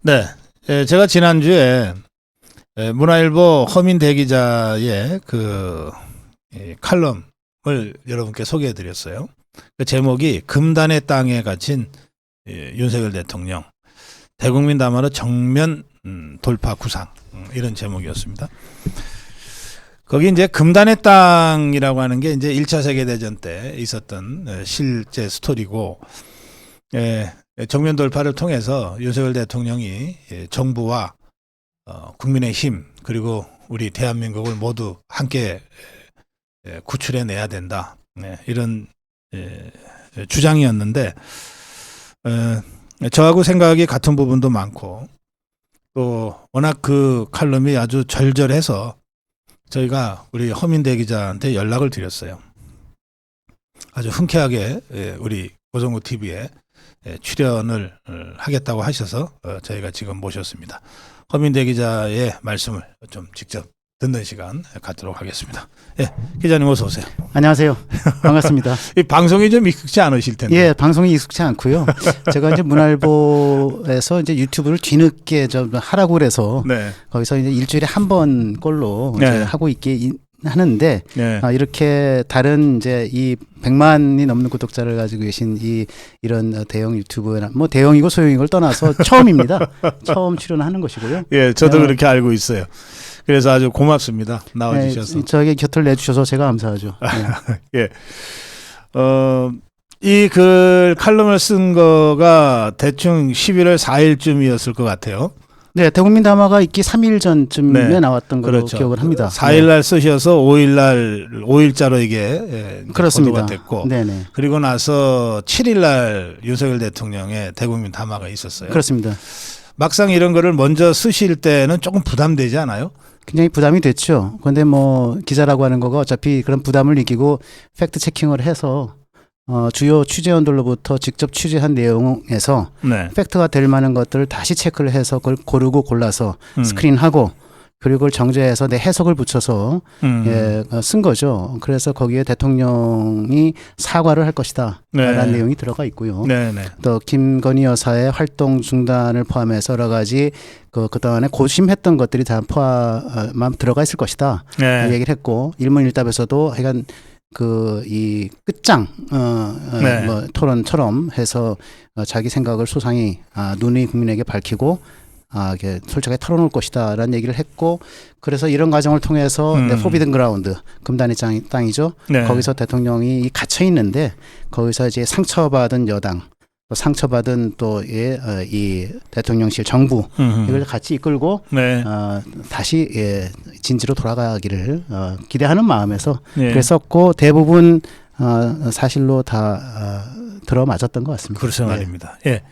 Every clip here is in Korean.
네, 제가 지난주에 문화일보 허민 대기자의 칼럼을 여러분께 소개해드렸어요. 그 제목이 금단의 땅에 갇힌 윤석열 대통령 대국민 담화로 정면 돌파 구상, 이런 제목이었습니다. 거기 이제 금단의 땅이라고 하는 게 이제 1차 세계대전 때 있었던 실제 스토리고, 정면 돌파를 통해서 윤석열 대통령이 정부와 국민의 힘 그리고 우리 대한민국을 모두 함께 구출해내야 된다, 이런 주장이었는데, 저하고 생각이 같은 부분도 많고, 또 워낙 그 칼럼이 아주 절절해서 저희가 우리 허민대 기자한테 연락을 드렸어요. 아주 흔쾌하게 우리 고성구 TV에 출연을 하겠다고 하셔서 저희가 지금 모셨습니다. 허민대 기자의 말씀을 좀 직접 듣는 시간 갖도록 하겠습니다. 예, 기자님 어서 오세요. 안녕하세요. 반갑습니다. 이 방송이 좀 익숙치 않으실 텐데. 예, 방송이 익숙치 않고요. 제가 이제 문화일보에서 이제 유튜브를 뒤늦게 좀 하라고 그래서 네. 거기서 이제 일주일에 한 번 꼴로 네. 이제 하고 있게 하는데, 네. 이렇게 다른 이제 이 100만이 넘는 구독자를 가지고 계신 이런 대형 유튜브나 뭐 대형이고 소형이고를 떠나서 처음입니다. 처음 출연하는 것이고요. 예, 저도 그렇게 알고 있어요. 그래서 아주 고맙습니다. 나와주셔서. 네, 저에게 곁을 내주셔서 제가 감사하죠. 네. 예. 이 글 칼럼을 쓴 거가 대충 11월 4일쯤이었을 것 같아요. 네, 대국민 담화가 있기 3일 전쯤에 네. 나왔던 걸로 그렇죠. 기억을 합니다. 4일 날 쓰셔서 5일자로 이게 그렇습니다. 보도가 됐고, 네네. 그리고 나서 7일 날 윤석열 대통령의 대국민 담화가 있었어요. 그렇습니다. 막상 이런 거를 먼저 쓰실 때는 조금 부담되지 않아요? 굉장히 부담이 됐죠. 그런데 뭐 기자라고 하는 거가 어차피 그런 부담을 이기고 팩트 체킹을 해서 주요 취재원들로부터 직접 취재한 내용에서 네. 팩트가 될 만한 것들을 다시 체크를 해서 그걸 고르고 골라서 스크린하고 그리고 그걸 정제해서 내 해석을 붙여서 쓴 거죠. 그래서 거기에 대통령이 사과를 할 것이다 라는 내용이 들어가 있고요. 네네. 또 김건희 여사의 활동 중단을 포함해서 여러 가지 그동안에 고심했던 것들이 다 포함 들어가 있을 것이다. 네. 얘기를 했고, 일문일답에서도 하여간 이 끝장 네. 뭐 토론처럼 해서 자기 생각을 소상히 누누이 국민에게 밝히고 이게 솔직하게 털어놓을 것이다라는 얘기를 했고, 그래서 이런 과정을 통해서 포비든 그라운드, 금단의 땅이죠. 네. 거기서 대통령이 갇혀 있는데 거기서 이제 상처받은 여당, 또 상처받은 또 이 대통령실 정부 이걸 같이 이끌고 네. 다시 진지로 돌아가기를 기대하는 마음에서 네. 그랬었고, 대부분 사실로 다 들어맞았던 것 같습니다. 그렇죠, 네. 말입니다. 예.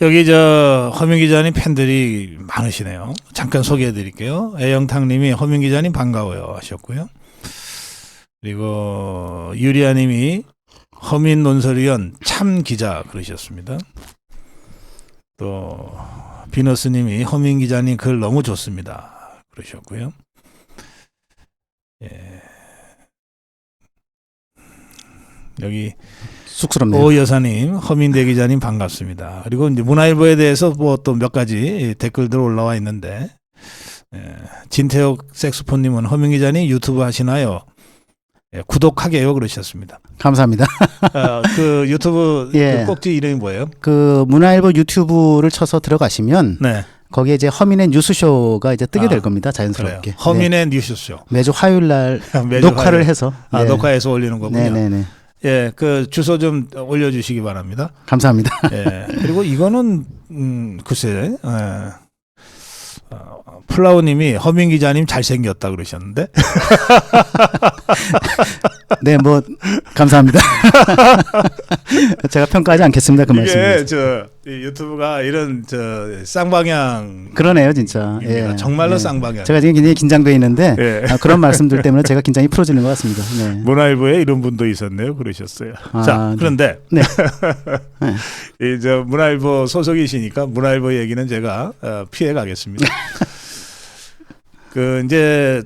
여기 허민 기자님 팬들이 많으시네요. 잠깐 소개해 드릴게요. 애영탕님이 허민 기자님 반가워요 하셨고요. 그리고 유리아님이 허민 논설위원 참 기자 그러셨습니다. 또 비너스님이 허민 기자님 글 너무 좋습니다 그러셨고요. 예. 여기 쑥스럽네요. 오 여사님, 허민대 기자님 반갑습니다. 그리고 이제 문화일보에 대해서 뭐 또 몇 가지 댓글들 올라와 있는데, 진태혁 색소폰님은 허민 기자님 유튜브 하시나요? 구독하게요 그러셨습니다. 감사합니다. 그 유튜브 예. 그 꼭지 이름이 뭐예요? 그 문화일보 유튜브를 쳐서 들어가시면 네. 거기에 이제 허민의 뉴스쇼가 이제 뜨게 될 겁니다. 자연스럽게. 그래요. 허민의 뉴스쇼. 매주 화요일 날 매주 녹화를 화요일. 해서 녹화해서 올리는 거군요. 네네네. 예, 그 주소 좀 올려주시기 바랍니다. 감사합니다. 예. 그리고 이거는 글쎄, 플라우님이 허민 기자님 잘생겼다 그러셨는데. 네, 뭐 감사합니다. 제가 평가하지 않겠습니다. 그 말씀을. 이게 이 유튜브가 이런 쌍방향. 그러네요, 진짜. 예. 정말로 쌍방향. 제가 지금 굉장히 긴장돼 있는데 예. 그런 말씀들 때문에 제가 긴장이 풀어지는 것 같습니다. 네. 문화일보에 이런 분도 있었네요. 그러셨어요. 자, 네. 그런데 네. 이 문화일보 소속이시니까 문화일보 얘기는 제가 피해 가겠습니다. 이제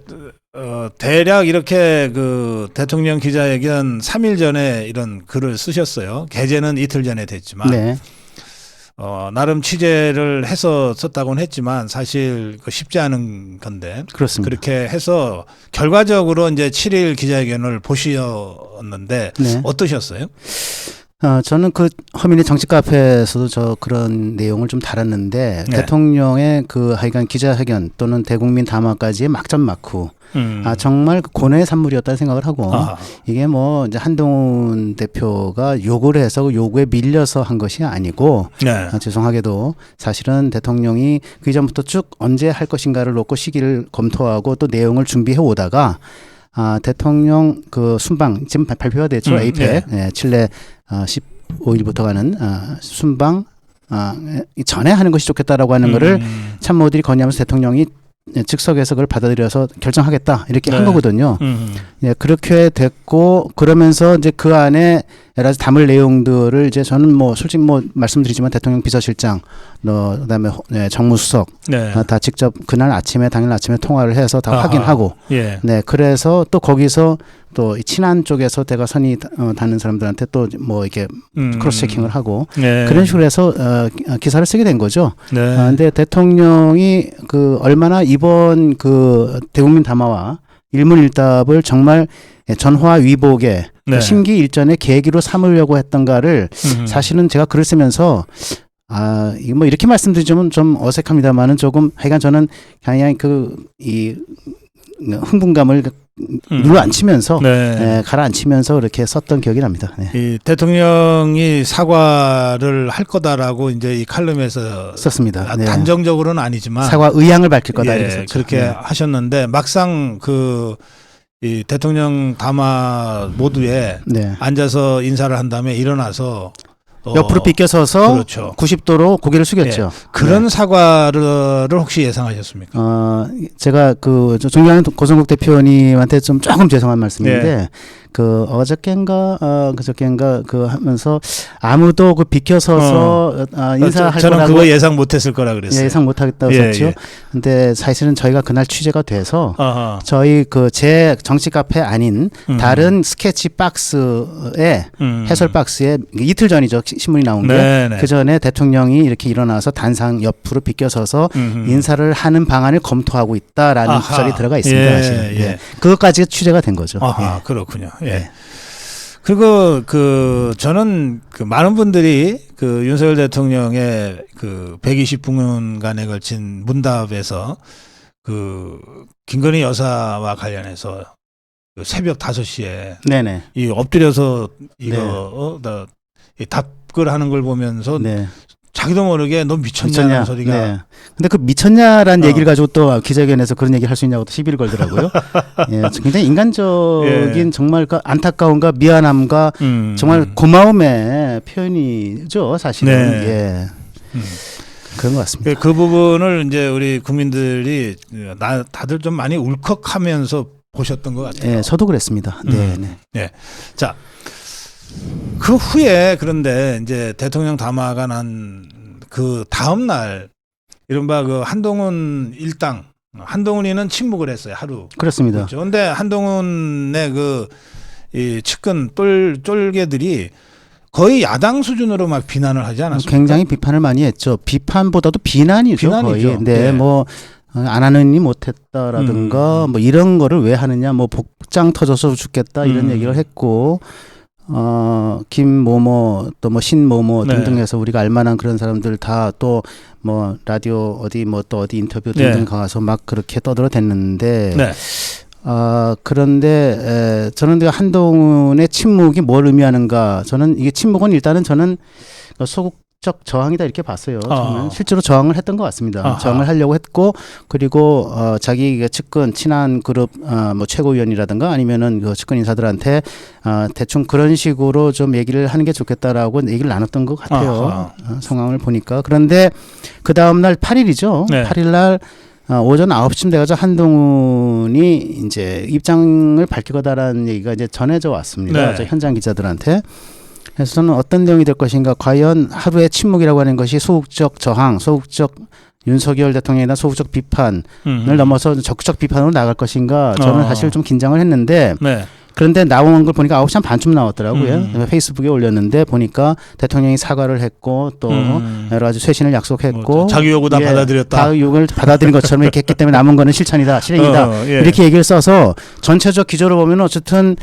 대략 이렇게 그 대통령 기자회견 3일 전에 이런 글을 쓰셨어요. 게재는 이틀 전에 됐지만 네. 나름 취재를 해서 썼다고는 했지만 사실 그 쉽지 않은 건데 그렇습니다. 그렇게 해서 결과적으로 이제 7일 기자회견을 보셨는데 네. 어떠셨어요? 저는 그 허민의 정치 카페에서도 저 그런 내용을 좀 다뤘는데 네. 대통령의 그 하여간 기자회견 또는 대국민 담화까지의 막전 막후 정말 고뇌의 산물이었다는 생각을 하고 아하. 이게 뭐 이제 한동훈 대표가 요구를 해서 그 요구에 밀려서 한 것이 아니고 네. 죄송하게도 사실은 대통령이 그 이전부터 쭉 언제 할 것인가를 놓고 시기를 검토하고 또 내용을 준비해 오다가 대통령 그 순방 지금 발표가 됐죠. 에이펙 네, 칠레 15일부터 가는 순방 전에 하는 것이 좋겠다라고 하는 거를 참모들이 건의하면서 대통령이 즉석에서 그걸 받아들여서 결정하겠다 이렇게 한 거거든요. 예, 그렇게 됐고 그러면서 이제 그 안에 여러 가지 담을 내용들을 이제 저는 뭐 솔직히 뭐 말씀드리지만 대통령 비서실장, 그다음에 정무수석 네. 다 직접 그날 아침에 당일 아침에 통화를 해서 다 아하. 확인하고, 예. 네 그래서 또 거기서 또 친한 쪽에서 대가 선이 닿는 사람들한테 또 뭐 이렇게 크로스 체킹을 하고 네. 그런 식으로 해서 기사를 쓰게 된 거죠. 네. 근데 대통령이 그 얼마나 이번 그 대국민 담화와 일문일답을 정말 전화 위복의 네. 심기일전의 계기로 삼으려고 했던가를 사실은 제가 글을 쓰면서 이거 뭐 이렇게 말씀드리면 좀 어색합니다만은 조금 하여간 저는 그냥 이 흥분감을 눌러앉히면서 네. 가라앉히면서 이렇게 썼던 기억이 납니다. 네. 이 대통령이 사과를 할 거다라고 이제 이 칼럼에서 썼습니다. 네. 단정적으로는 아니지만 사과 의향을 밝힐 거다 예, 이렇게 썼죠. 그렇게 네. 하셨는데 막상 이 대통령 담화 모두에 네. 앉아서 인사를 한 다음에 일어나서 옆으로 비껴서서 그렇죠. 90도로 고개를 숙였죠. 그런 사과를 혹시 예상하셨습니까? 제가 그 존경하는 고성국 대표님한테 좀 조금 죄송한 말씀인데 그 어저께인가 그저께인가 그 하면서 아무도 그 비켜서서 인사할 저는 거라고 그거 예상 못했을 거라 그랬어요. 예상 못하겠다고 썼죠. 예. 근데 사실은 저희가 그날 취재가 돼서 아하. 저희 그 제 정치 카페 아닌 다른 스케치 박스에 해설 박스에 이틀 전이죠 신문이 나온 게 네네. 그 전에 대통령이 이렇게 일어나서 단상 옆으로 비껴서서 인사를 하는 방안을 검토하고 있다라는 아하. 구절이 들어가 있습니다. 예, 사실은. 예. 예. 그것까지 취재가 된 거죠. 아하, 예. 그렇군요. 예. 네. 그리고 저는 많은 분들이 윤석열 대통령의 120분간에 걸친 문답에서 김건희 여사와 관련해서 새벽 5시에 네네. 이 엎드려서 네. 이 답글 하는 걸 보면서 네. 자기도 모르게 너 미쳤냐는 소리가. 네. 근데 그 미쳤냐라는 얘기를 가지고 또 기자회견에서 그런 얘기를 할 수 있냐고 또 시비를 걸더라고요. 예, 굉장히 인간적인 예. 정말 그 안타까움과 미안함과 정말 고마움의 표현이죠, 사실은. 네. 예. 그런 것 같습니다. 그 부분을 이제 우리 국민들이 다들 좀 많이 울컥하면서 보셨던 것 같아요. 예, 저도 그랬습니다. 네, 네. 네. 자, 그 후에 그런데 이제 대통령 담화가 난 그 다음 날 이른바 한동훈 일당 한동훈이는 침묵을 했어요 하루. 그렇습니다. 그런데 한동훈의 이 측근 쫄개들이 거의 야당 수준으로 막 비난을 하지 않았습니까? 굉장히 비판을 많이 했죠. 비판보다도 비난이죠. 비난이죠. 거의. 네, 네. 뭐 안 하느니 못했다라든가 뭐 이런 거를 왜 하느냐, 뭐 복장 터져서 죽겠다 이런 얘기를 했고. 김모모 또 뭐 신모모 네. 등등해서 우리가 알만한 그런 사람들 다 또 뭐 라디오 어디 뭐 또 어디 인터뷰 등등 네. 가서 막 그렇게 떠들어댔는데 네. 그런데 저는 한동훈의 침묵이 뭘 의미하는가? 저는 이게 침묵은 일단은 저는 소극적 저항이다 이렇게 봤어요. 저는 실제로 저항을 했던 것 같습니다. 아하. 저항을 하려고 했고 그리고 자기 측근 친한 그룹 뭐 최고위원이라든가 아니면은 그 측근 인사들한테 대충 그런 식으로 좀 얘기를 하는 게 좋겠다라고 얘기를 나눴던 것 같아요. 상황을 보니까. 그런데 그 다음 날 8일이죠. 네. 8일 날 오전 9시쯤 돼가지고 한동훈이 이제 입장을 밝힐 거다라는 얘기가 이제 전해져 왔습니다. 네. 저 현장 기자들한테. 그래서 저는 어떤 내용이 될 것인가, 과연 하루의 침묵이라고 하는 것이 소극적 저항, 소극적 윤석열 대통령에 대한 소극적 비판을 넘어서 적극적 비판으로 나갈 것인가, 저는 사실 좀 긴장을 했는데 네. 그런데 나온 걸 보니까 9시 한 반쯤 나왔더라고요. 페이스북에 올렸는데 보니까 대통령이 사과를 했고 또 여러 가지 쇄신을 약속했고 뭐 자기 요구 다 받아들였다. 다 요구를 받아들인 것처럼 이렇게 했기 때문에 남은 거는 실천이다, 실행이다. 예. 이렇게 얘기를 써서 전체적 기조를 보면 어쨌든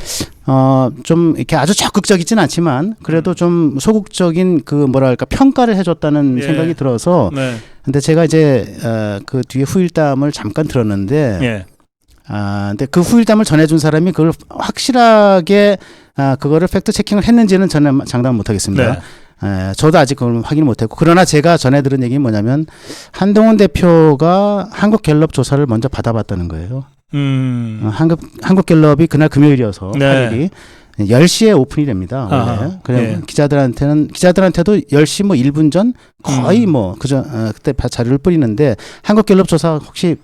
좀 이렇게 아주 적극적이진 않지만 그래도 좀 소극적인 그 뭐랄까 평가를 해줬다는 예. 생각이 들어서 네. 근데 제가 이제 그 뒤에 후일담을 잠깐 들었는데 예. 근데 그 후일담을 전해준 사람이 그걸 확실하게 그거를 팩트 체킹을 했는지는 저는 장담 못하겠습니다. 네. 저도 아직 그걸 확인 못했고 그러나 제가 전해 들은 얘기는 뭐냐면 한동훈 대표가 한국갤럽 조사를 먼저 받아봤다는 거예요. 한국갤럽이 그날 금요일이어서 네. 8일이 10시에 오픈이 됩니다. 원래. 그냥 예. 기자들한테도 10시 뭐 1분 전 거의 뭐 그저 그때 자료를 뿌리는데 한국갤럽 조사 혹시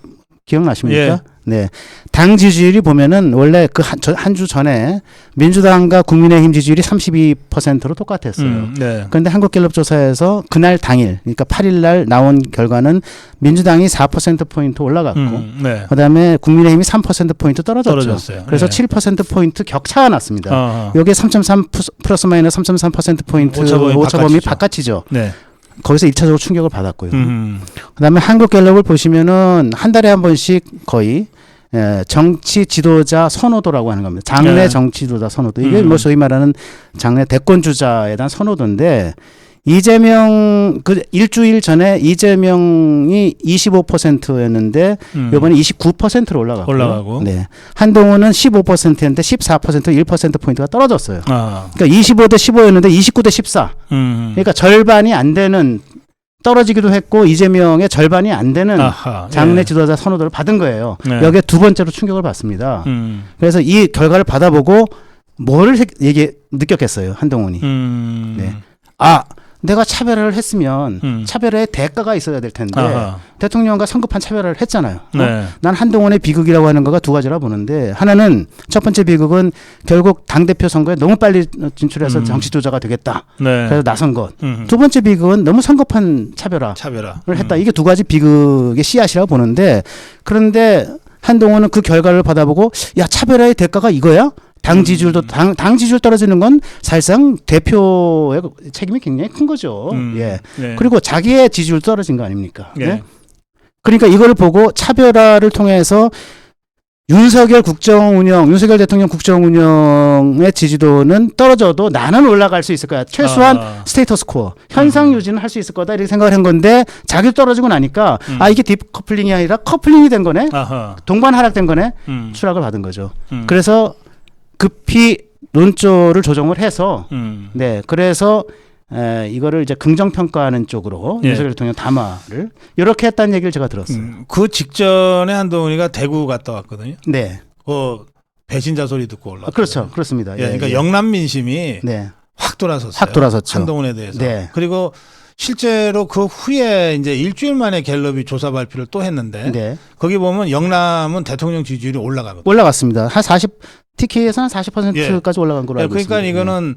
기억나십니까? 예. 네. 당 지지율이 보면은 원래 그 한 주 전에 민주당과 국민의힘 지지율이 32%로 똑같았어요. 네. 그런데 한국갤럽 조사에서 그날 당일, 그러니까 8일 날 나온 결과는 민주당이 4%포인트 올라갔고, 네. 그 다음에 국민의힘이 3%포인트 떨어졌죠. 떨어졌어요. 그래서 네. 7%포인트 격차가 났습니다. 아하. 여기에 3.3 플러스 마이너스 3.3%포인트 오차범위 오차범위 바깥이죠. 네. 거기서 1차적으로 충격을 받았고요. 그다음에 한국갤럽을 보시면은 한 달에 한 번씩 거의 정치 지도자 선호도라고 하는 겁니다. 장내 네. 정치 지도자 선호도. 이게 뭐 소위 말하는 장내 대권 주자에 대한 선호도인데 이재명 그 일주일 전에 이재명이 25%였는데 이번에 29%로 올라가고. 네. 한동훈은 15%였는데 14% 1% 포인트가 떨어졌어요. 그러니까 25대 15였는데 29대 14. 그러니까 절반이 안 되는 떨어지기도 했고 이재명의 절반이 안 되는 장내 예. 지도자 선호도를 받은 거예요. 네. 여기에 두 번째로 충격을 받습니다. 그래서 이 결과를 받아보고 뭐를 느꼈겠어요, 한동훈이. 네. 내가 차별화를 했으면 차별화의 대가가 있어야 될 텐데 대통령과 성급한 차별화를 했잖아요. 네. 난 한동훈의 비극이라고 하는 거가 두 가지라 보는데 하나는 첫 번째 비극은 결국 당대표 선거에 너무 빨리 진출해서 정치 조자가 되겠다. 네. 그래서 나선 것. 두 번째 비극은 너무 성급한 차별화를 했다. 이게 두 가지 비극의 씨앗이라고 보는데 그런데 한동훈은 그 결과를 받아보고 야 차별화의 대가가 이거야? 당 지지율도 당 지지율 떨어지는 건 사실상 대표의 책임이 굉장히 큰 거죠. 예. 네. 그리고 자기의 지지율 떨어진 거 아닙니까? 예. 네? 그러니까 이거를 보고 차별화를 통해서 윤석열 대통령 국정 운영의 지지도는 떨어져도 나는 올라갈 수 있을 거야. 최소한 스테이터스 코어, 현상 유지는 할 수 있을 거다 이렇게 생각을 한 건데 자기도 떨어지고 나니까 이게 딥커플링이 아니라 커플링이 된 거네. 동반 하락된 거네. 추락을 받은 거죠. 그래서 급히 논조를 조정을 해서 네 그래서 이거를 이제 긍정 평가하는 쪽으로 예. 윤석열 대통령 담화를 이렇게 했다는 얘기를 제가 들었어요. 그 직전에 한동훈이가 대구 갔다 왔거든요. 네. 배신자 소리 듣고 올라. 그렇죠, 그렇습니다. 예, 그러니까 영남 민심이 네. 확 돌아섰어요. 확 돌아섰죠. 한동훈에 대해서. 네. 그리고 실제로 그 후에 이제 일주일 만에 갤럽이 조사 발표를 또 했는데 네. 거기 보면 영남은 대통령 지지율이 올라가거든요. 올라갔습니다. 한 TK에서는 40%까지 올라간 걸로 알고 그러니까 있습니다. 이거는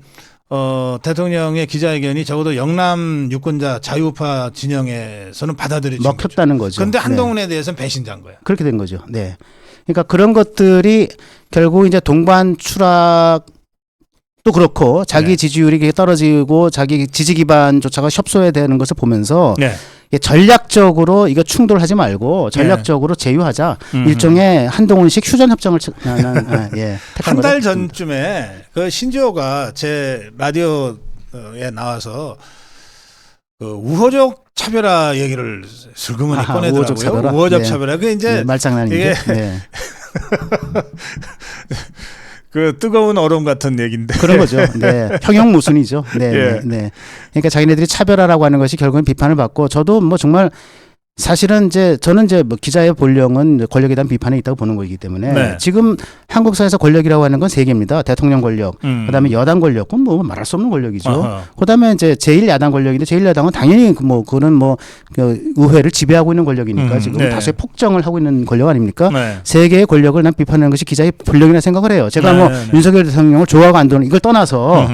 대통령의 기자회견이 적어도 영남 유권자 자유우파 진영에서는 받아들여진 먹혔다는 거죠. 그런데 네. 한동훈에 대해서는 배신자인 거예요. 그렇게 된 거죠. 네. 그러니까 그런 것들이 결국 이제 동반 추락도 그렇고 자기 네. 지지율이 떨어지고 자기 지지 기반조차가 협소해되는 것을 보면서 네. 전략적으로 이거 충돌하지 말고 전략적으로 제휴하자. 일종의 한동훈식 휴전 협정을 한 달 전쯤에 그 신지호가 제 라디오에 나와서 그 우호적 차별화 얘기를 슬그머니 꺼내더라고요. 우호적 차별화. 우호적 네. 차별화. 그 이제 말장난인데. 이게 그 뜨거운 얼음 같은 얘기인데 그런 거죠. 네. 형용 모순이죠. 네, 예. 네. 그러니까 자기네들이 차별화라고 하는 것이 결국은 비판을 받고 저도 뭐 정말 사실은 저는 뭐 기자의 본령은 권력에 대한 비판에 있다고 보는 거이기 때문에 네. 지금 한국 사회에서 권력이라고 하는 건 세 개입니다. 대통령 권력, 그다음에 여당 권력, 그건 뭐 말할 수 없는 권력이죠. 그다음에 이제 제1야당 권력인데 제1야당은 당연히 그거는 그 의회를 지배하고 있는 권력이니까 지금 네. 다수의 폭정을 하고 있는 권력 아닙니까? 네. 세 개의 권력을 난 비판하는 것이 기자의 본령이라 생각을 해요. 제가 네, 뭐 네. 윤석열 대통령을 좋아하고 안 좋아하는 이걸 떠나서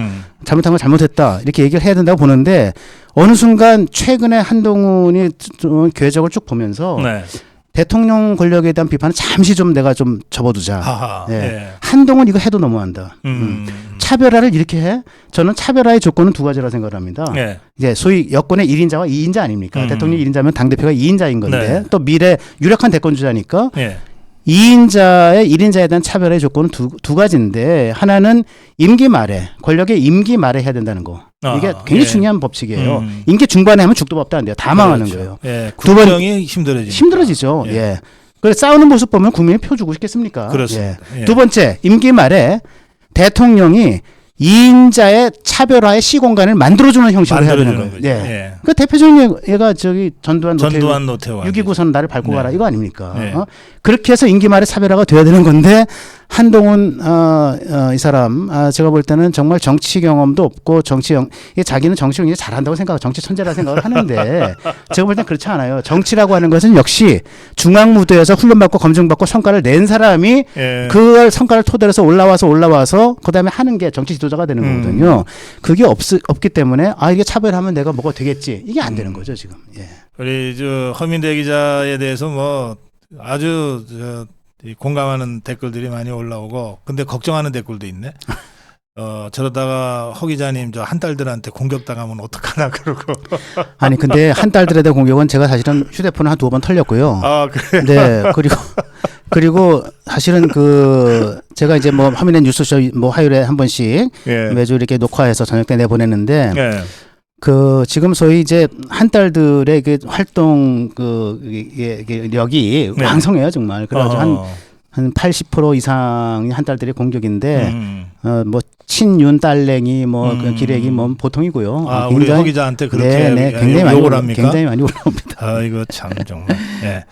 잘못한 걸 잘못했다 이렇게 얘기를 해야 된다고 보는데 어느 순간 최근에 한동훈이 궤적을 쭉 보면서 네. 대통령 권력에 대한 비판은 잠시 좀 내가 좀 접어두자. 하하. 예. 예. 한동훈 이거 해도 너무한다. 차별화를 이렇게 해? 저는 차별화의 조건은 두 가지라 생각을 합니다. 예. 이제 소위 여권의 1인자와 2인자 아닙니까? 대통령 1인자면 당대표가 2인자인 건데 네. 또 미래 유력한 대권주자니까 예. 2인자의 1인자에 대한 차별의 조건은 두 가지인데 하나는 임기 말에 권력의 임기 말에 해야 된다는 거. 이게 굉장히 예. 중요한 법칙이에요. 임기 중반에 하면 죽도 법도 안 돼요. 다 망하는 그렇죠. 거예요. 예. 두 번- 국정이 힘들어지죠. 예. 예. 그래서 싸우는 모습 보면 국민이 표 주고 싶겠습니까? 그렇습니다. 예. 예. 두 번째, 임기 말에 대통령이 2인자의 차별화의 시공간을 만들어주는 형식으로 해야 되는 만들어주는 거예요. 거죠. 예. 예. 그 대표적인 예가 저기 전두환 노태우 6.29선 나를 밟고 네. 가라 이거 아닙니까? 네. 그렇게 해서 임기 말에 차별화가 돼야 되는 건데 한동훈 이 사람 제가 볼 때는 정말 정치 경험도 없고 이게 자기는 정치를 굉장히 잘한다고 생각하고 정치 천재라 생각을 하는데 제가 볼 땐 그렇지 않아요. 정치라고 하는 것은 역시 중앙 무대에서 훈련받고 검증받고 성과를 낸 사람이 예. 그 성과를 토대로 해서 올라와서 그다음에 하는 게 정치 지도자가 되는 거거든요. 그게 없기 때문에 이게 차별하면 내가 뭐가 되겠지. 이게 안 되는 거죠, 지금. 예. 우리 저 허민대 기자에 대해서 뭐 아주 이 공감하는 댓글들이 많이 올라오고 근데 걱정하는 댓글도 있네. 저러다가 허 기자님 저 한 딸들한테 공격당하면 어떡하나 그러고. 아니 근데 한 딸들에 대한 공격은 제가 사실은 휴대폰을 한 2번 털렸고요. 아 그래. 네. 그리고 사실은 제가 이제 뭐 화면에 뉴스쇼 뭐 화요일에 한 번씩 예. 매주 이렇게 녹화해서 저녁 때 내보내는데 예. 지금 소위 이제 한 딸들의 그 활동 력이 네. 왕성해요 정말. 그래가지고 한 80% 이상이 한 딸들의 공격인데 뭐 친윤 딸랭이 그 기레기 뭐 보통이고요. 우리 허 기자한테 그렇게 굉장히 많이 욕을 합니까? 굉장히 많이 올라옵니다. 이거 참 정말. 예.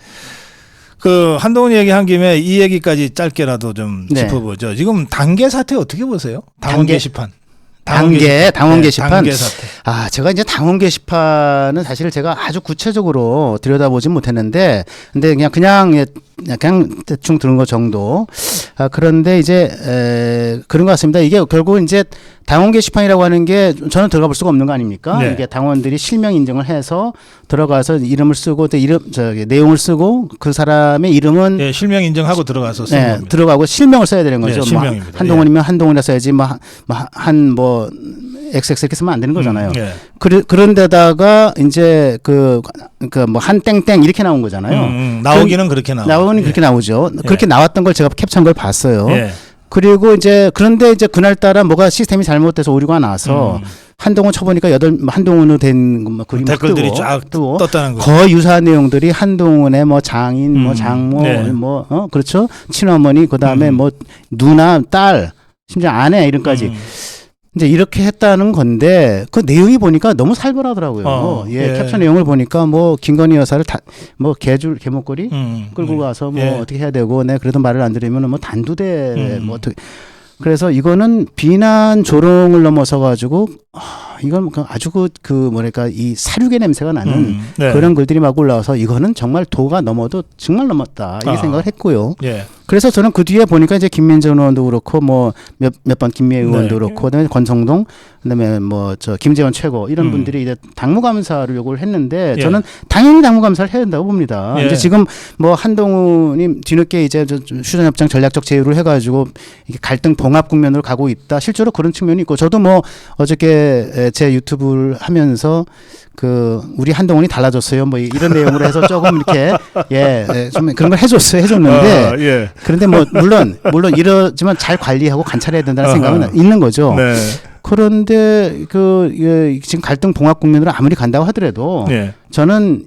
그 한동훈 얘기한 김에 이 얘기까지 짧게라도 좀 네. 짚어보죠. 지금 단계 사태 어떻게 보세요? 당원 게시판. 당원 게시판. 단계 사태. 제가 이제 당원 게시판은 사실 제가 아주 구체적으로 들여다보진 못했는데, 근데 그냥 대충 들은 것 정도. 그런데 이제 그런 것 같습니다. 이게 결국 이제 당원 게시판이라고 하는 게 저는 들어가 볼 수가 없는 거 아닙니까? 네. 이게 당원들이 실명 인증을 해서 들어가서 이름을 쓰고 또 내용을 쓰고 그 사람의 이름은 예, 실명 인정하고 들어가서 쓰는 겁니다. 들어가고 실명을 써야 되는 거죠. 네, 실명입니다. 한동훈이면 한동훈이라 써야지 XX 이렇게 쓰면 안 되는 거잖아요. 예. 그런 데다가 이제 뭐 한 땡땡 이렇게 나온 거잖아요. 나오기는 그렇게 나오죠. 그렇게 나오죠. 그렇게 나왔던 걸 제가 캡처한 걸 봤어요. 예. 그리고 그런데 그날따라 뭐가 시스템이 잘못돼서 오류가 나서 한동훈 쳐보니까 한동훈으로 된 그림이 댓글들이 쫙 뜨고 떴다는 거죠. 거의 유사한 내용들이 한동훈의 뭐 장인, 뭐 장모, 네. 그렇죠. 친어머니, 그 다음에 뭐 누나, 딸, 심지어 아내 이름까지. 이제 이렇게 했다는 건데 그 내용이 보니까 너무 살벌하더라고요. 예. 캡처 내용을 보니까 뭐 김건희 여사를 개목걸이 끌고 가서 뭐 예. 어떻게 해야 되고 그래도 말을 안 들으면 뭐 단두대 뭐 어떻게 그래서 이거는 비난 조롱을 넘어서 가지고 이건 아주 뭐랄까 이 사륙의 냄새가 나는 네. 그런 글들이 막 올라와서 이거는 정말 도가 넘어도 정말 넘었다 이렇게 생각을 했고요. 예. 그래서 저는 그 뒤에 보니까 이제 김민정 의원도 그렇고 뭐 몇 번 김미애 의원도 네. 그렇고 그다음에 권성동 그다음에 뭐 김재원 최고 이런 분들이 이제 당무감사를 요구를 했는데 예. 저는 당연히 당무감사를 해야 된다고 봅니다. 예. 이제 지금 뭐 한동훈이 뒤늦게 이제 휴전협정 전략적 제휴를 해가지고 이게 갈등 봉합 국면으로 가고 있다. 실제로 그런 측면이 있고 저도 뭐 어저께 제 유튜브를 하면서 우리 한동훈이 달라졌어요. 뭐 이런 내용으로 해서 조금 이렇게 좀 그런 걸 해줬는데 예. 그런데 뭐 물론 이러지만 잘 관리하고 관찰해야 된다는 생각은 있는 거죠. 네. 그런데 지금 갈등 봉합 국면으로 아무리 간다고 하더라도 예. 저는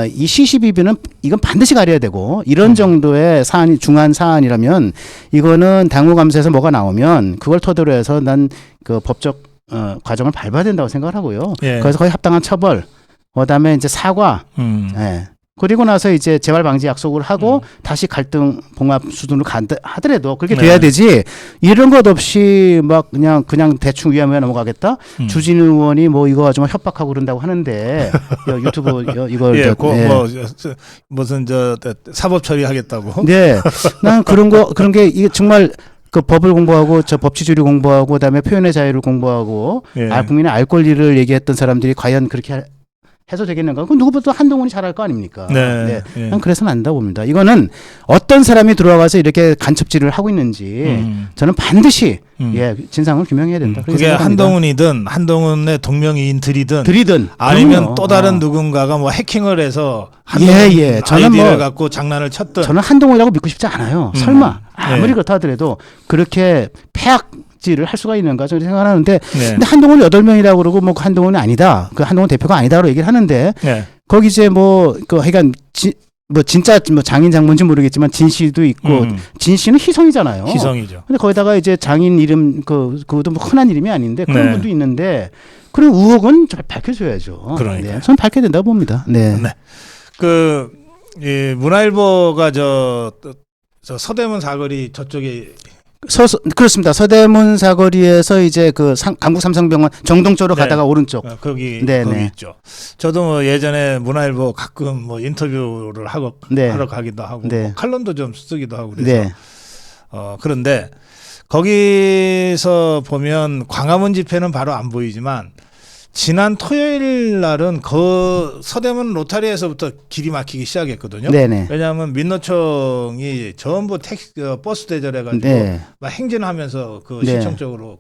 이 시시비비는 이건 반드시 가려야 되고 이런 정도의 사안이 중요한 사안이라면 이거는 당무감사에서 뭐가 나오면 그걸 토대로 해서 난 법적 과정을 밟아야 된다고 생각을 하고요. 예. 그래서 거의 합당한 처벌, 그다음에 이제 사과, 그리고 나서 이제 재발 방지 약속을 하고 다시 갈등 봉합 수준으로 하더라도 그렇게 돼야 되지. 이런 것 없이 막 그냥 대충 위하면 넘어가겠다. 주진우 의원이 뭐 이거 가지고 협박하고 그런다고 하는데 유튜브 이걸 무슨 사법 처리하겠다고. 네, 난 그런 게 이게 정말. 법을 공부하고 법치주의를 공부하고 그다음에 표현의 자유를 공부하고 예. 국민의 알 권리를 얘기했던 사람들이 과연 그렇게 해소되겠는가? 그건 누구보다 한동훈이 잘할 거 아닙니까? 네. 예. 난 그래서는 안다고 봅니다. 이거는 어떤 사람이 들어와서 이렇게 간첩질을 하고 있는지 저는 반드시 예, 진상을 규명해야 된다. 그렇게 그게 생각합니다. 한동훈이든 한동훈의 동명이인들이든 들이든 아니면 그럼요. 또 다른 누군가가 뭐 해킹을 해서 예. 저는 아이디를 뭐 갖고 장난을 쳤든 저는 한동훈이라고 믿고 싶지 않아요. 설마 아무리 네. 그렇다 하더라도 그렇게 폐악질을 할 수가 있는가 저는 생각하는데 네. 근데 한동훈 8명이라고 그러고 뭐 한동훈이 아니다. 그 한동훈 대표가 아니다로 얘기를 하는데 네. 거기 이제 뭐 그 하여간 뭐 진짜 뭐 장인 장모인지 모르겠지만 진 씨도 있고 진 씨는 희성이잖아요. 희성이죠. 근데 거기다가 이제 장인 이름 그것도 뭐 흔한 이름이 아닌데 그런 네. 분도 있는데 그런 의혹은 좀 밝혀줘야죠. 그러니까요. 네, 저는 밝혀야 된다고 봅니다. 네. 네. 이 문화일보가 저 서대문 사거리 저쪽에 그렇습니다. 서대문 사거리에서 이제 그 강북 삼성병원 정동 쪽으로 네. 가다가 오른쪽. 거기 네네. 있죠. 저도 뭐 예전에 문화일보 가끔 뭐 인터뷰를 네. 하러 가기도 하고 네. 뭐 칼럼도 좀 쓰기도 하고 그래서 네. 그런데 거기서 보면 광화문 집회는 바로 안 보이지만 지난 토요일 날은 그 서대문 로타리에서부터 길이 막히기 시작했거든요. 네네. 왜냐하면 민노총이 전부 버스 대절해가지고 네. 막 행진하면서 그 네. 시청 쪽으로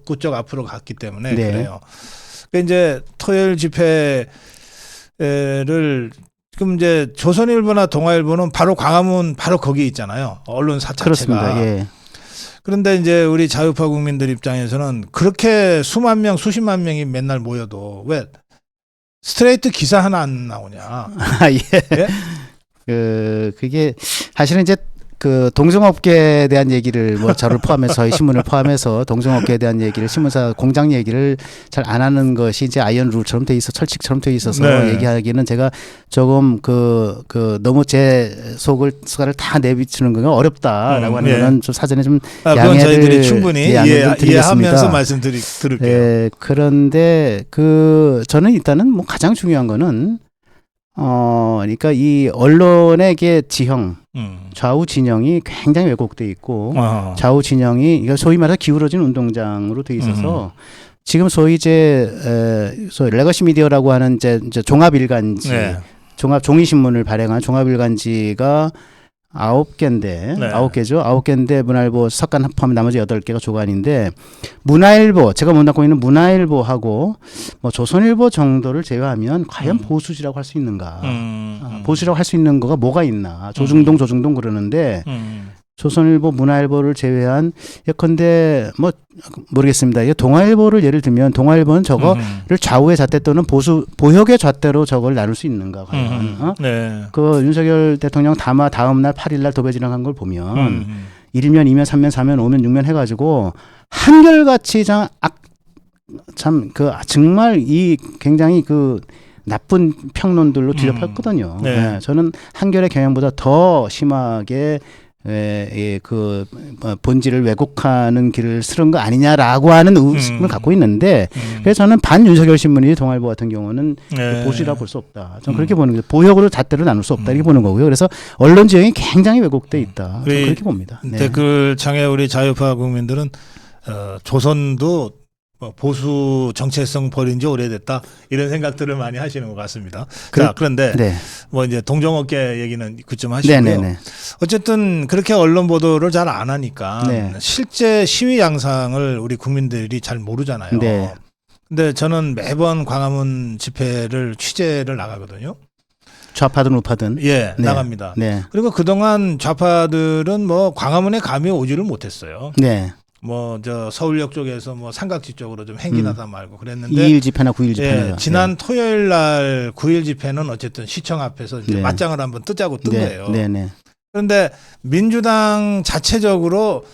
그쪽 앞으로 갔기 때문에 네. 그래요. 그 이제 토요일 집회를 지금 이제 조선일보나 동아일보는 바로 광화문 바로 거기 있잖아요. 언론사 자체가. 그렇습니다. 예. 그런데 이제 우리 자유파 국민들 입장에서는 그렇게 수만 명, 수십만 명이 맨날 모여도 왜 스트레이트 기사 하나 안 나오냐? 아, 예. 예? 그게 사실은 이제 그 동종업계에 대한 얘기를 뭐 저를 포함해서 저희 신문을 포함해서 동종업계에 대한 얘기를 신문사 공장 얘기를 잘 안 하는 것이 이제 아이언 룰처럼 돼 있어 철칙처럼 돼 있어서 네. 얘기하기는 제가 조금 너무 제 수가를 다 내비치는 건 어렵다라고 하는 예. 거는 좀 사전에 좀 그건 양해를 저희들이 충분히 양해를 좀 이해하면서 드리겠습니다. 들을게요. 예, 그런데 저는 일단은 뭐 가장 중요한 거는 그러니까 이 언론의 지형, 좌우 진영이 굉장히 왜곡돼 있고 좌우 진영이 이거 소위 말해서 기울어진 운동장으로 돼 있어서 지금 소위 소위 레거시 미디어라고 하는 이제 종합 일간지, 네. 종합 종이 신문을 발행한 종합 일간지가 9개인데, 네. 9개죠. 9개인데 문화일보 석간 합하면 나머지 8개가 조간인데 문화일보 제가 문닫고 있는 문화일보하고 뭐 조선일보 정도를 제외하면 과연 보수지라고 할 수 있는가? 보수라고 할 수 있는 거가 뭐가 있나? 조중동 그러는데 조선일보, 문화일보를 제외한 예컨대 뭐 모르겠습니다. 이 동아일보를 예를 들면 동아일보는 저거를 좌우의 잣대 또는 보혁의 잣대로 저걸 나눌 수 있는가 과연? 네. 그 윤석열 대통령 담화 다음 날 8일 날 도배진행한 걸 보면 1면, 2면, 3면, 4면, 5면, 6면 해가지고 한결같이 정말 이 굉장히 그 나쁜 평론들로 뒤덮였거든요. 네. 네, 저는 한결의 경향보다 더 심하게 본질을 왜곡하는 길을 쓰는 거 아니냐라고 하는 의심을 갖고 있는데 그래서 저는 반윤석열 신문이 동아일보 같은 경우는 네. 보수라 볼 수 없다. 저는 그렇게 보는 거예요. 보혁으로 잣대로 나눌 수 없다 이렇게 보는 거고요. 그래서 언론 지형이 굉장히 왜곡돼 있다. 저는 그렇게 봅니다. 네. 댓글창에 우리 자유파 국민들은 조선도 보수 정체성 버린 지 오래됐다 이런 생각들을 많이 하시는 것 같습니다. 자, 그런데 네. 뭐 이제 동종업계 얘기는 그쯤 하시고요. 네네네. 어쨌든 그렇게 언론 보도를 잘 안 하니까 네. 실제 시위 양상을 우리 국민들이 잘 모르잖아요. 네. 근데 저는 매번 광화문 집회를 취재를 나가거든요. 좌파든 우파든. 예, 네. 나갑니다. 네. 그리고 그동안 좌파들은 뭐 광화문에 감히 오지를 못했어요. 네. 뭐 저 서울역 쪽에서 뭐 삼각지 쪽으로 좀 행진하다 말고 그랬는데 2일 집회나 9일 집회나. 예, 지난 토요일 날 9일 집회는 어쨌든 시청 앞에서 이제 네. 맞짱을 한번 뜨자고 뜬 네. 거예요. 네네. 그런데 민주당 자체적으로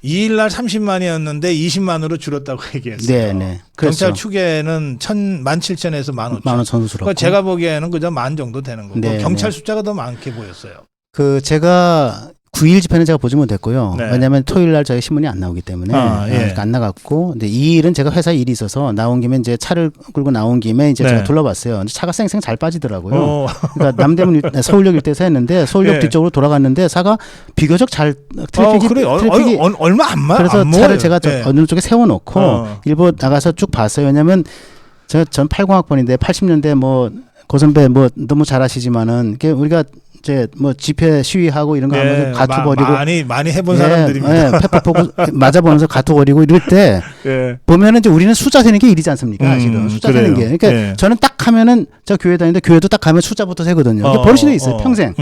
2일 날 30만이었는데 20만으로 줄었다고 얘기했어요. 네네. 경찰 추계는 17,000에서 15,000. 10,000 선수로. 그러니까 제가 보기에는 그저 10,000 정도 되는 거고 네, 경찰 네. 숫자가 더 많게 보였어요. 제가 9일 집회는 제가 보지 못했고요. 네. 왜냐하면 토요일 날 저희 신문이 안 나오기 때문에 예. 안 나갔고, 근데 2일은 제가 회사 일이 있어서 나온 김에 이제 차를 끌고 나온 김에 이제 네. 제가 둘러봤어요. 근데 차가 쌩쌩 잘 빠지더라고요. 어. 그러니까 남대문 서울역 일대에서 했는데 서울역 예. 뒤쪽으로 돌아갔는데 차가 비교적 잘 트래픽이 그래. 얼마 안 그래서 그래서 차를 제가 네. 어느 쪽에 세워놓고 일부 나가서 쭉 봤어요. 왜냐하면 전 80학번인데 80년대 뭐 고선배 뭐 너무 잘하시지만은 우리가 이제 뭐 집회 시위하고 이런 거 하면서 가투 버리고 많이 해본 사람들입니다. 페퍼 포고 맞아보면서 가투 버리고 이럴 때 보면은 이제 우리는 숫자 세는 게 일이지 않습니까? 사실은 숫자 세는 게. 그러니까 저는 딱 하면은 저 교회 다니는데 교회도 딱 가면 숫자부터 세거든요. 이게 버릇이 돼 있어요. 평생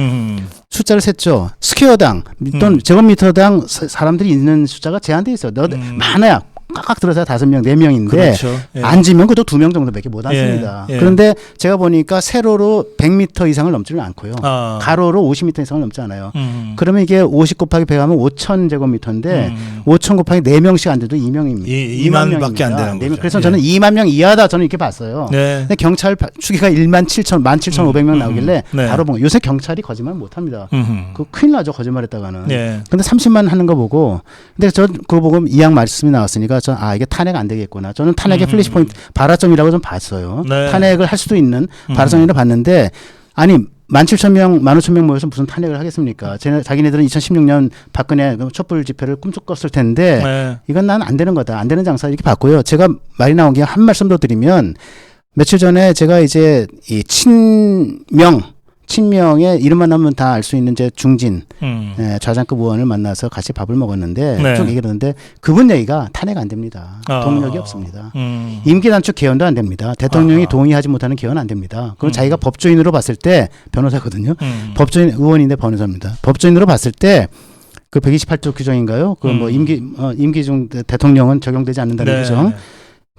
숫자를 셌죠. 스퀘어당 또는 제곱미터당 사람들이 있는 숫자가 제한돼 있어요. 많아야 깍깍 들어서 5명, 4명인데 그렇죠. 앉으면 그것도 2명 정도밖에 못 앉습니다. 그런데 제가 보니까 세로로 100m 이상을 넘지는 않고요. 가로로 50m 이상을 넘지 않아요. 그러면 이게 50 곱하기 100 하면 5,000제곱미터인데 5,000 곱하기 4명씩 앉아도 2명입니다. 2만밖에 안 되는 거죠. 그래서 저는 2만 명 이하다 저는 이렇게 봤어요. 근데 경찰 추기가 17,500명 나오길래 바로 본 거예요. 요새 경찰이 거짓말 못 합니다. 그 큰일 나죠. 거짓말했다가는. 근데 30만 하는 거 보고 근데 저 그거 보고 이양 말씀이 나왔으니까 이게 탄핵 안 되겠구나. 저는 탄핵의 플래시 포인트 발화점이라고 좀 봤어요. 탄핵을 할 수도 있는 발화점이라고 봤는데 아니 17,000명, 15,000명 모여서 무슨 탄핵을 하겠습니까? 자기네들은 2016년 박근혜 촛불 집회를 꿈쩍꿨을 텐데 이건 난 안 되는 거다. 안 되는 장사 이렇게 봤고요. 제가 말이 나온 게 한 말씀 더 드리면 며칠 전에 제가 이제 이 친명의 이름만 나오면 다 알 수 있는 이제 중진 좌장급 의원을 만나서 같이 밥을 먹었는데 쭉 얘기를 하는데 그분 얘기가 탄핵 안 됩니다. 동력이 없습니다. 임기 단축 개헌도 안 됩니다. 대통령이 동의하지 못하는 개헌 안 됩니다. 그건 자기가 법조인으로 봤을 때 변호사거든요. 법조인 의원인데 변호사입니다. 법조인으로 봤을 때 그 128조 규정인가요? 그 뭐 임기 중 대통령은 적용되지 않는다는 규정.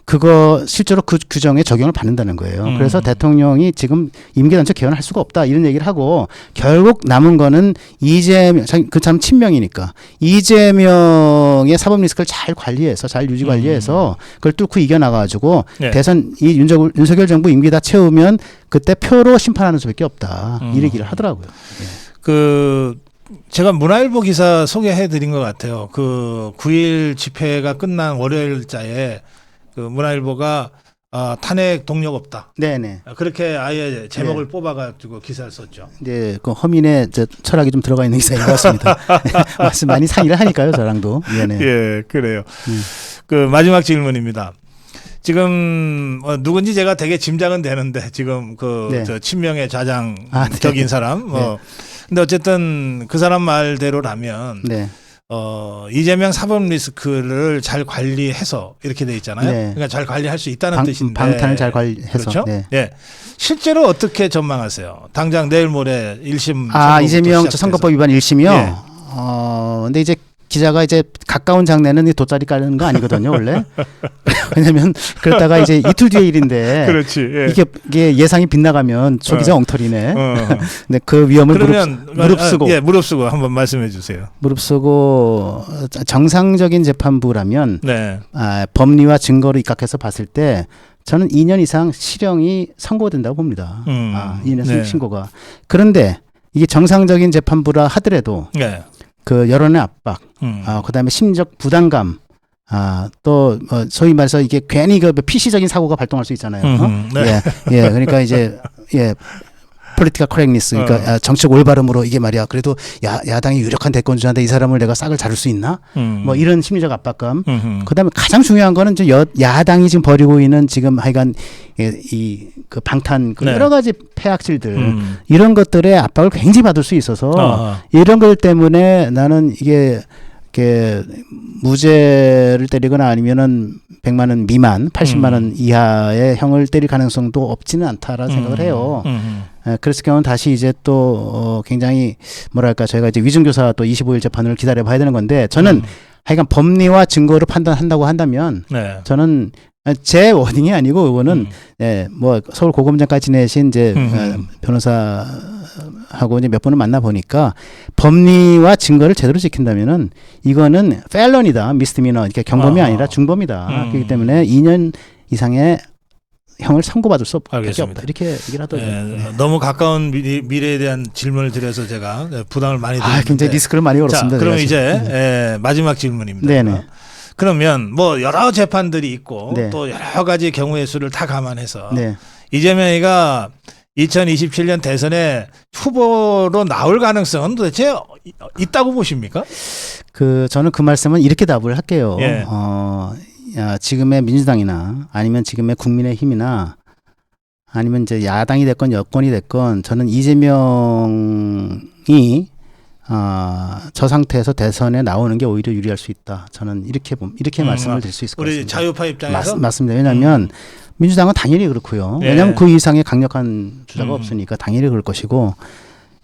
그거 실제로 그 규정에 적용을 받는다는 거예요. 그래서 대통령이 지금 임기 단축 개헌할 수가 없다 이런 얘기를 하고 결국 남은 거는 이재명 그 참 친명이니까 이재명의 사법 리스크를 잘 관리해서 잘 유지 관리해서 그걸 뚫고 이겨나가지고 대선 이 윤석열 정부 임기 다 채우면 그때 표로 심판하는 수밖에 없다 이 얘기를 하더라고요. 제가 문화일보 기사 소개해드린 것 같아요. 그 9일 집회가 끝난 월요일자에 그 문화일보가 탄핵 동력 없다. 네네. 그렇게 아예 제목을 뽑아가지고 기사를 썼죠. 네, 그 허민의 철학이 좀 들어가 있는 기사인 것 같습니다. 말씀 많이 상의를 하니까요, 저랑도. 예, 그래요. 그 마지막 질문입니다. 지금 누군지 제가 되게 짐작은 되는데 지금 저 친명의 좌장적인 사람. 근데 어쨌든 그 사람 말대로라면. 이재명 사법 리스크를 잘 관리해서 이렇게 돼 있잖아요. 그러니까 잘 관리할 수 있다는 뜻인데. 방탄을 잘 관리해서. 그렇죠? 실제로 어떻게 전망하세요? 당장 내일 모레 1심. 이재명 선거법 위반 1심이요? 근데 이제 기자가 이제 가까운 장래는 돗자리 깔는 거 아니거든요, 원래. 왜냐면 그러다가 이제 이틀 뒤에 일인데. 그렇지. 이게 예상이 빗나가면 초기자 엉터리네. 근데 그 위험을 무릅쓰고. 무릅쓰고 한번 말씀해 주세요. 무릅쓰고 정상적인 재판부라면 법리와 증거를 입각해서 봤을 때 저는 2년 이상 실형이 선고된다고 봅니다. 2년 신고가. 그런데 이게 정상적인 재판부라 하더라도 그 여론의 압박, 그다음에 심리적 부담감, 또 소위 말해서 이게 괜히 그 PC적인 사고가 발동할 수 있잖아요. 그러니까 이제 폴리티컬 커렉니스, 그러니까 정치적 올바름으로 이게 말이야. 그래도 야당이 유력한 대권주자인데 이 사람을 내가 싹을 자를 수 있나? 뭐 이런 심리적 압박감. 그다음에 가장 중요한 거는 이제 야당이 지금 벌이고 있는 지금 하여간 그 방탄 여러 가지 폐악질들 이런 것들의 압박을 굉장히 받을 수 있어서 이런 것 때문에 나는 이게 무죄를 때리거나 아니면은 100만 원 미만, 80만 원 이하의 형을 때릴 가능성도 없지는 않다라는 생각을 해요. 그랬을 경우는 다시 이제 또 굉장히 뭐랄까 저희가 이제 위중교사 또 25일 재판을 기다려 봐야 되는 건데 저는 하여간 법리와 증거를 판단한다고 한다면 저는 제 워딩이 아니고 이거는 뭐 서울 고검장까지 지내신 이제 변호사하고 이제 몇 번을 만나 보니까 법리와 증거를 제대로 지킨다면은 이거는 펠런이다, 미스미너, 그러니까 경범이 아니라 중범이다. 그렇기 때문에 2년 이상의 형을 선고받을 수 없다. 이렇게 얘기를 하더라고요. 너무 가까운 미래에 대한 질문을 드려서 제가 부담을 많이 드렸는데 굉장히 리스크를 많이 걸었습니다. 그럼 이제 마지막 질문입니다. 그러면 뭐 여러 재판들이 있고 또 여러 가지 경우의 수를 다 감안해서 이재명이가 2027년 대선에 후보로 나올 가능성은 도대체 있다고 보십니까? 저는 그 말씀은 이렇게 답을 할게요. 지금의 민주당이나 아니면 지금의 국민의힘이나 아니면 이제 야당이 됐건 여권이 됐건 저는 이재명이 저 상태에서 대선에 나오는 게 오히려 유리할 수 있다. 저는 이렇게 말씀을 드릴 수 있을 것 우리 같습니다. 자유파 입장에서 맞습니다. 왜냐하면 민주당은 당연히 그렇고요. 예. 왜냐하면 그 이상의 강력한 주자가 없으니까 당연히 그럴 것이고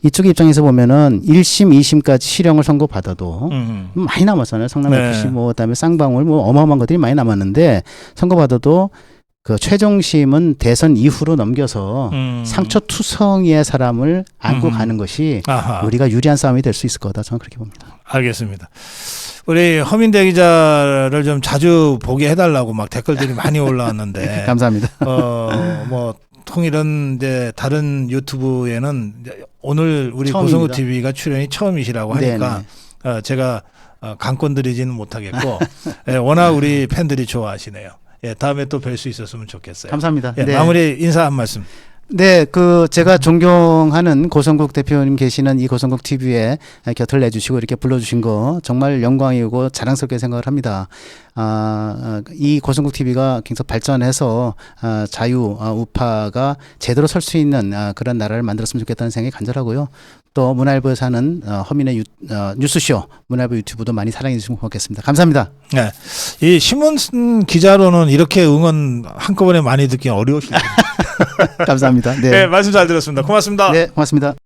이쪽 입장에서 보면은 1심, 2심까지 실형을 선고받아도 많이 남았잖아요. 성남 네. FC 뭐 그다음에 쌍방울 뭐 어마어마한 것들이 많이 남았는데 선고받아도 그 최종심은 대선 이후로 넘겨서 상처투성이의 사람을 안고 가는 것이 아하. 우리가 유리한 싸움이 될 수 있을 거다. 저는 그렇게 봅니다. 알겠습니다. 우리 허민대 기자를 좀 자주 보게 해달라고 막 댓글들이 많이 올라왔는데 감사합니다. 뭐 통일은 이제 다른 유튜브에는 이제 오늘 우리 처음입니다. 고성우 TV가 출연이 처음이시라고 하니까 제가 강권 드리지는 못하겠고 워낙 우리 팬들이 좋아하시네요. 예, 다음에 또 뵐 수 있었으면 좋겠어요. 감사합니다. 예, 마무리 인사 한 말씀. 네, 제가 존경하는 고성국 대표님 계시는 이 고성국 TV에 곁을 내주시고 이렇게 불러주신 거 정말 영광이고 자랑스럽게 생각을 합니다. 이 고성국 TV가 굉장히 발전해서 자유 우파가 제대로 설 수 있는 그런 나라를 만들었으면 좋겠다는 생각이 간절하고요. 또 문화일보에서 하는 허민의 뉴스쇼 문화일보 유튜브도 많이 사랑해 주시면 고맙겠습니다. 감사합니다. 네, 이 신문 기자로는 이렇게 응원 한꺼번에 많이 듣기 어려우실 텐데. 감사합니다. 네, 말씀 잘 들었습니다. 고맙습니다. 네, 고맙습니다.